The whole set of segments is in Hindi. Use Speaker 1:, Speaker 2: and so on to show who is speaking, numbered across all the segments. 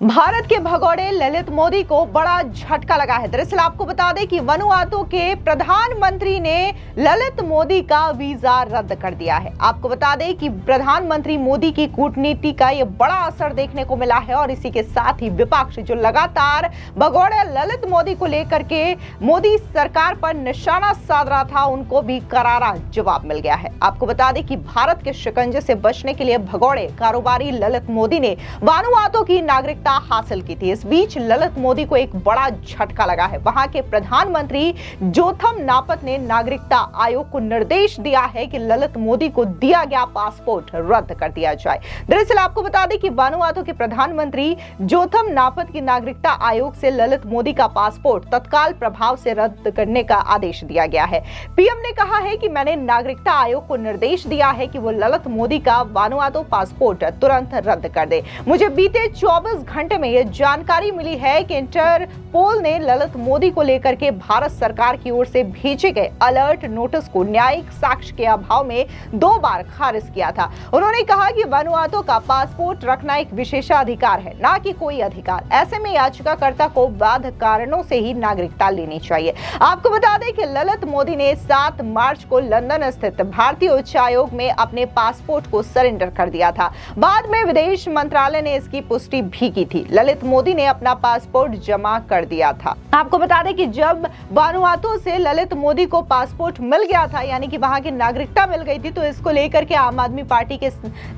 Speaker 1: भारत के भगोड़े ललित मोदी को बड़ा झटका लगा है। दरअसल आपको बता दें कि वनुआतू के प्रधानमंत्री ने ललित मोदी का वीजा रद्द कर दिया है। आपको बता दें कि प्रधानमंत्री मोदी की कूटनीति का यह बड़ा असर देखने को मिला है और इसी के साथ ही विपक्ष जो लगातार भगोड़े ललित मोदी को लेकर के मोदी सरकार पर निशाना साध रहा था, उनको भी करारा जवाब मिल गया है। आपको बता दें कि भारत के शिकंजे से बचने के लिए भगोड़े कारोबारी ललित मोदी ने वनुआतू की नागरिकता हासिल की थी। इस बीच ललित मोदी को एक बड़ा झटका लगा है। वहां के प्रधानमंत्री जोथम नापत ने नागरिकता आयोग को निर्देश दिया है कि ललित मोदी को दिया गया पासपोर्ट रद्द कर दिया जाए। दरअसल आपको बता दें कि वनुआतू के प्रधानमंत्री जोथम नापत की नागरिकता आयोग से ललित मोदी का पासपोर्ट तत्काल प्रभाव से रद्द करने का आदेश दिया गया है। पीएम ने कहा है कि मैंने नागरिकता आयोग को निर्देश दिया है कि वो ललित मोदी का वनुआतू पासपोर्ट तुरंत रद्द कर दे। मुझे बीते 24 घंटे में यह जानकारी मिली है कि इंटरपोल ने ललित मोदी को लेकर के भारत सरकार की ओर से भेजे गए अलर्ट नोटिस को न्यायिक साक्ष्य के अभाव में 2 बार खारिज किया था। उन्होंने कहा कि वनुआतू का पासपोर्ट रखना एक विशेषाधिकार है, ना कि कोई अधिकार। ऐसे में याचिकाकर्ता को वैध कारणों से ही नागरिकता लेनी चाहिए। आपको बता दें कि ललित मोदी ने 7 मार्च को लंदन स्थित भारतीय उच्चायोग में अपने पासपोर्ट को सरेंडर कर दिया था। बाद में विदेश मंत्रालय ने इसकी पुष्टि भी की थी। ललित मोदी ने अपना पासपोर्ट जमा कर दिया था। आपको बता दें कि जब वनुआतू से ललित मोदी को पासपोर्ट मिल गया था, यानी कि वहां की नागरिकता मिल गई थी, तो इसको लेकर के आम आदमी पार्टी के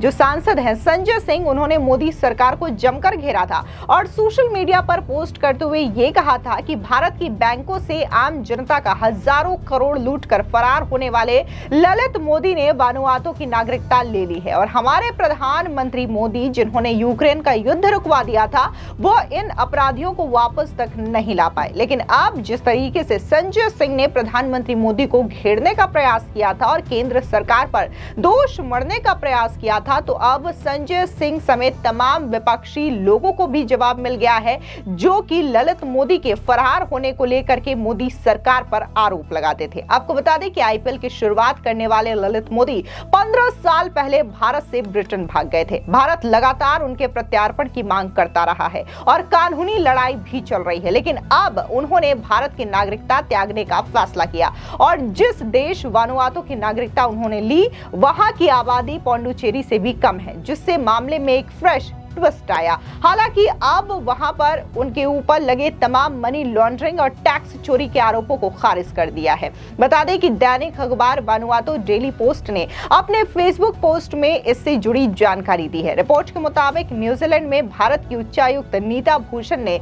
Speaker 1: जो सांसद हैं संजय सिंह, उन्होंने मोदी सरकार को जमकर घेरा था और सोशल मीडिया पर पोस्ट करते हुए ये कहा था कि भारत की बैंकों से आम जनता का हजारों करोड़ लूट कर फरार होने वाले ललित मोदी ने वनुआतू की नागरिकता ले ली है और हमारे प्रधानमंत्री मोदी, जिन्होंने यूक्रेन का युद्ध रुकवा दिया था, वो इन अपराधियों को वापस तक नहीं ला पाए। लेकिन अब जिस तरीके से संजय सिंह ने प्रधानमंत्री मोदी को घेरने का प्रयास किया था और केंद्र सरकार पर दोष मढ़ने का प्रयास किया था, तो अब संजय सिंह समेत तमाम विपक्षी लोगों को भी जवाब मिल गया है, जो कि ललित मोदी के फरार होने को लेकर के मोदी सरकार पर आरोप लगाते थे। आपको बता दें कि आईपीएल की शुरुआत करने वाले ललित मोदी 15 साल पहले भारत से ब्रिटेन भाग गए थे। भारत लगातार उनके प्रत्यार्पण की मांग करता रहा है और कानूनी लड़ाई भी चल रही है, लेकिन अब उन्होंने भारत की नागरिकता त्यागने का फैसला किया और जिस देश वनुआतू की नागरिकता उन्होंने ली, वहां की आबादी पौंडुचेरी से भी कम है, जिससे मामले में एक फ्रेश ट्विस्ट आया। हालांकि अब वहां पर उनके ऊपर लगे तमाम मनी लॉन्ड्रिंग और टैक्स चोरी के आरोपों को खारिज कर दिया है। बता दें कि दैनिक अखबार वनुआतू डेली पोस्ट ने अपने फेसबुक पोस्ट में इससे जुड़ी जानकारी दी है। रिपोर्ट के मुताबिक न्यूजीलैंड में भारत की उच्चायुक्त नीता भूषण ने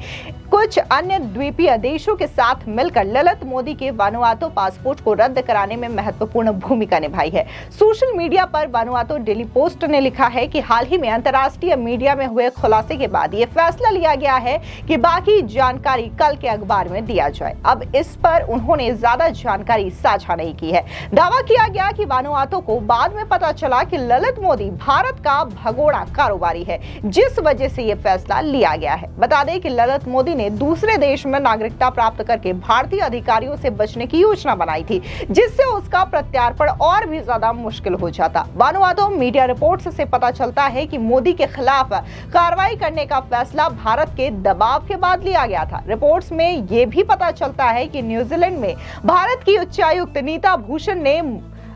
Speaker 1: कुछ अन्य द्वीपीय देशों के साथ मिलकर ललित मोदी के वनुआतू पासपोर्ट को रद्द कराने में महत्वपूर्ण भूमिका निभाई है। सोशल मीडिया पर वनुआतू डेली पोस्ट ने लिखा है कि हाल ही में अंतर्राष्ट्रीय मीडिया में हुए खुलासे के बाद यह फैसला लिया गया है कि बाकी जानकारी कल के अखबार में दिया जाए। अब इस पर उन्होंने ज्यादा जानकारी साझा नहीं की है। दावा किया गया कि वनुआतू को बाद में पता चला कि ललित मोदी भारत का भगोड़ा कारोबारी है, जिस वजह से यह फैसला लिया गया है। बता दें कि ललित मोदी ने दूसरे देश में नागरिकता प्राप्त करके भारतीय अधिकारियों से बचने की योजना बनाई थी, जिससे उसका प्रत्यार्पण और भी ज्यादा मुश्किल हो जाता। वनुआतू मीडिया रिपोर्ट्स से पता चलता है कि मोदी के खिलाफ कार्रवाई करने का फैसला भारत के दबाव के बाद लिया गया था। रिपोर्ट्स में यह भी पता चलता है कि न्यूजीलैंड में भारत की उच्चायुक्त नीता भूषण ने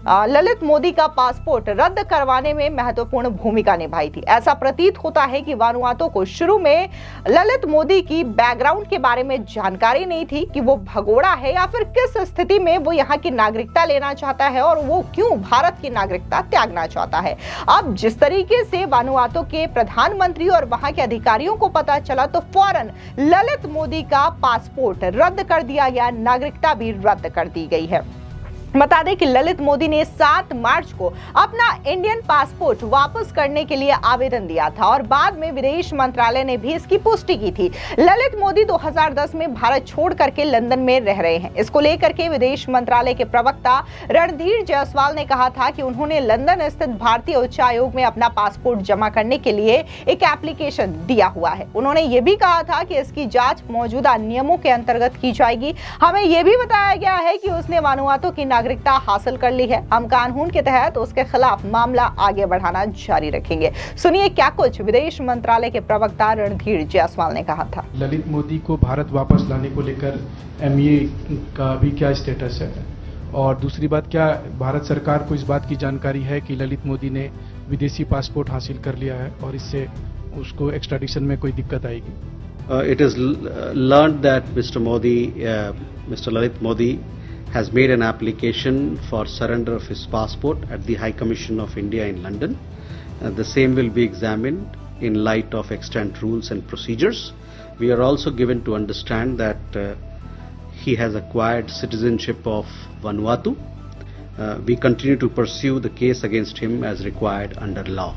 Speaker 1: ललित मोदी का पासपोर्ट रद्द करवाने में महत्वपूर्ण भूमिका निभाई थी। ऐसा प्रतीत होता है कि वनुआतू को शुरू में ललित मोदी की बैकग्राउंड के बारे में जानकारी नहीं थी कि वो भगोड़ा है या फिर किस स्थिति में वो यहाँ की नागरिकता लेना चाहता है और वो क्यों भारत की नागरिकता त्यागना चाहता है। अब जिस तरीके से वनुआतू के प्रधानमंत्री और वहां के अधिकारियों को पता चला, तो फौरन ललित मोदी का पासपोर्ट रद्द कर दिया गया, नागरिकता भी रद्द कर दी गई है। बता दें कि ललित मोदी ने 7 मार्च को अपना इंडियन पासपोर्ट वापस करने के लिए आवेदन दिया था और बाद में विदेश मंत्रालय ने भी इसकी पुष्टि की थी। ललित मोदी 2010 में भारत छोड़ करके लंदन में रह रहे हैं। इसको लेकर के विदेश मंत्रालय के प्रवक्ता रणधीर जायसवाल ने कहा था कि उन्होंने लंदन स्थित भारतीय उच्चायोग में अपना पासपोर्ट जमा करने के लिए एक एप्लीकेशन दिया हुआ है। उन्होंने ये भी कहा था कि इसकी जांच मौजूदा नियमों के अंतर्गत की जाएगी। हमें यह भी बताया गया है कि उसने वनुआतू की नागरिकता हासिल कर ली है। हम कानून के तहत उसके खिलाफ मामला आगे बढ़ाना जारी रखेंगे। सुनिए क्या कुछ विदेश मंत्रालय के प्रवक्ता रणधीर जायसवाल ने कहा था।
Speaker 2: ललित मोदी को भारत वापस लाने को लेकर एमईए का भी क्या स्टेटस है, और दूसरी बात, क्या भारत सरकार को इस बात की जानकारी है कि ललित मोदी ने विदेशी पासपोर्ट हासिल कर लिया है और इससे उसको एक्स्ट्राडिशन में कोई दिक्कत आएगी?
Speaker 3: It is learned that Mr. Lalit Modi has made an application for surrender of his passport at the High Commission of India in London. The same will be examined in light of extant rules and procedures. We are also given to understand that he has acquired citizenship of Vanuatu. We continue to pursue the case against him as required under law.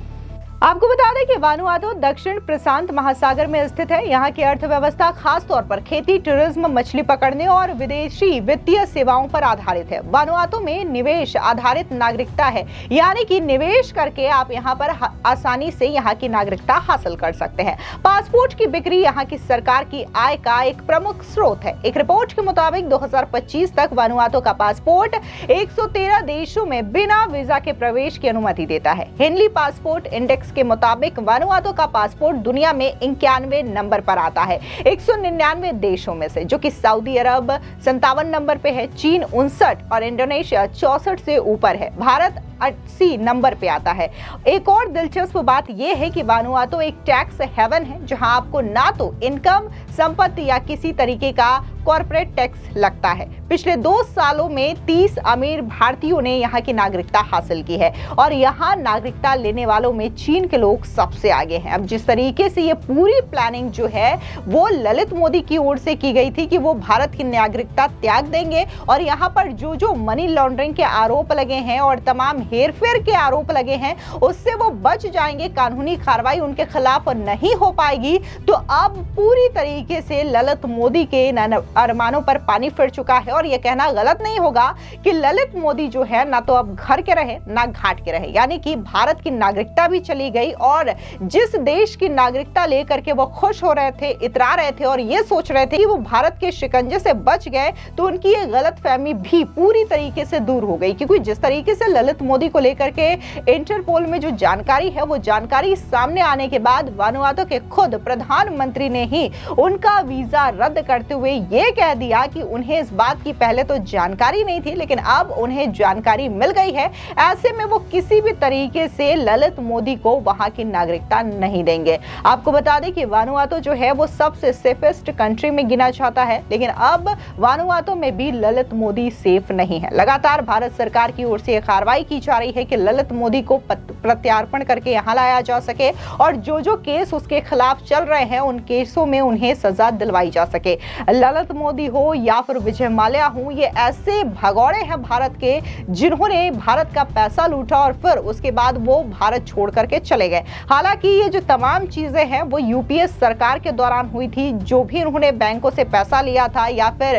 Speaker 1: आपको बता दें कि वानुआतू दक्षिण प्रशांत महासागर में स्थित है। यहाँ की अर्थव्यवस्था खास तौर पर खेती, टूरिज्म, मछली पकड़ने और विदेशी वित्तीय सेवाओं पर आधारित है। वानुआतू में निवेश आधारित नागरिकता है, यानी कि निवेश करके आप यहाँ पर आसानी से यहाँ की नागरिकता हासिल कर सकते हैं। पासपोर्ट की बिक्री यहाँ की सरकार की आय का एक प्रमुख स्रोत है। एक रिपोर्ट के मुताबिक 2025 तक वानुआतू का पासपोर्ट 113 देशों में बिना वीजा के प्रवेश की अनुमति देता है। हेनली पासपोर्ट इंडेक्स के मुताबिक वानुआतू का पासपोर्ट दुनिया में 91 नंबर पर आता है 199 देशों में से, जो कि सऊदी अरब 57 नंबर पे है, चीन 59 और इंडोनेशिया 64 से ऊपर है। भारत 80 नंबर पे आता है। एक और दिलचस्प बात यह है कि वानुआतू एक टैक्स हेवन है, जहां आपको ना तो इनकम, संपत्ति या किसी तरीके का कॉर्पोरेट टैक्स लगता है। पिछले 2 सालों में 30 अमीर भारतीयों ने यहाँ की नागरिकता हासिल की है और यहाँ नागरिकता लेने वालों में चीन के लोग सबसे आगे हैं। अब जिस तरीके से ये पूरी प्लानिंग जो है वो ललित मोदी की ओर से की गई थी कि वो भारत की नागरिकता त्याग देंगे और यहाँ पर जो मनी लॉन्ड्रिंग के आरोप लगे हैं और तमाम हेरफेर के आरोप लगे हैं उससे वो बच जाएंगे, कानूनी कार्रवाई उनके खिलाफ नहीं हो पाएगी। तो अब पूरी तरीके से ललित मोदी के अरमानों पर पानी फिर चुका है और यह कहना गलत नहीं होगा कि ललित मोदी जो है ना तो अब घर के रहे ना घाट के रहे, यानी कि भारत की नागरिकता भी चली गई और जिस देश की नागरिकता लेकर के वो खुश हो रहे थे, इतरा रहे थे और ये सोच रहे थे कि वो भारत के शिकंजे से बच गए, तो उनकी ये गलतफहमी भी पूरी तरीके से दूर हो गई। क्योंकि जिस तरीके से ललित मोदी को लेकर के इंटरपोल में जो जानकारी है वो जानकारी सामने आने के बाद वानुआतू के खुद प्रधानमंत्री ने ही उनका वीजा रद्द करते हुए ये कह दिया कि उन्हें इस बात की पहले तो जानकारी नहीं थी, लेकिन अब उन्हें जानकारी मिल गई है। ऐसे में वो किसी भी तरीके से ललित मोदी को वहां की नागरिकता नहीं देंगे। आपको बता दें कि वानुआतू जो है वो सबसे सेफेस्ट कंट्री में गिना जाता है, लेकिन अब वानुआतू में भी ललित मोदी सेफ नहीं है। लगातार भारत सरकार की ओर से कार्रवाई की जा रही है कि ललित मोदी को प्रत्यार्पण करके यहां लाया जा सके और जो केस उसके खिलाफ चल रहे हैं उन केसों में उन्हें सजा दिलवाई जा सके। ललित मोदी हो या फिर विजय माल्या हो, ये ऐसे भगौड़े हैं भारत के जिन्होंने भारत का पैसा लूटा और फिर उसके बाद वो भारत छोड़ करके चले गए। हालांकि ये जो तमाम चीजें हैं वो यूपीए सरकार के दौरान हुई थी, जो भी उन्होंने बैंकों से पैसा लिया था या फिर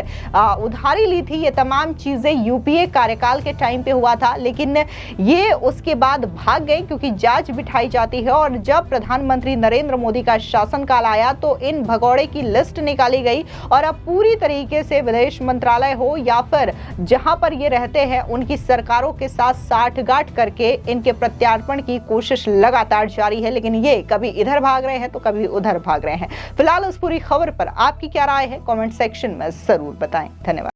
Speaker 1: उधारी ली थी, ये तमाम चीजें यूपीए कार्यकाल के टाइम पे हुआ था, लेकिन ये उसके बाद भाग गए क्योंकि जांच बिठाई जाती है। और जब प्रधानमंत्री नरेंद्र मोदी का शासनकाल आया तो इन भगौड़े की लिस्ट निकाली गई और अब पूरी तरीके से विदेश मंत्रालय हो या फिर जहां पर ये रहते हैं उनकी सरकारों के साथ साठगांठ करके इनके प्रत्यार्पण की कोशिश लगातार जारी है, लेकिन ये कभी इधर भाग रहे हैं तो कभी उधर भाग रहे हैं। फिलहाल इस पूरी खबर पर आपकी क्या राय है, कमेंट सेक्शन में जरूर बताएं। धन्यवाद।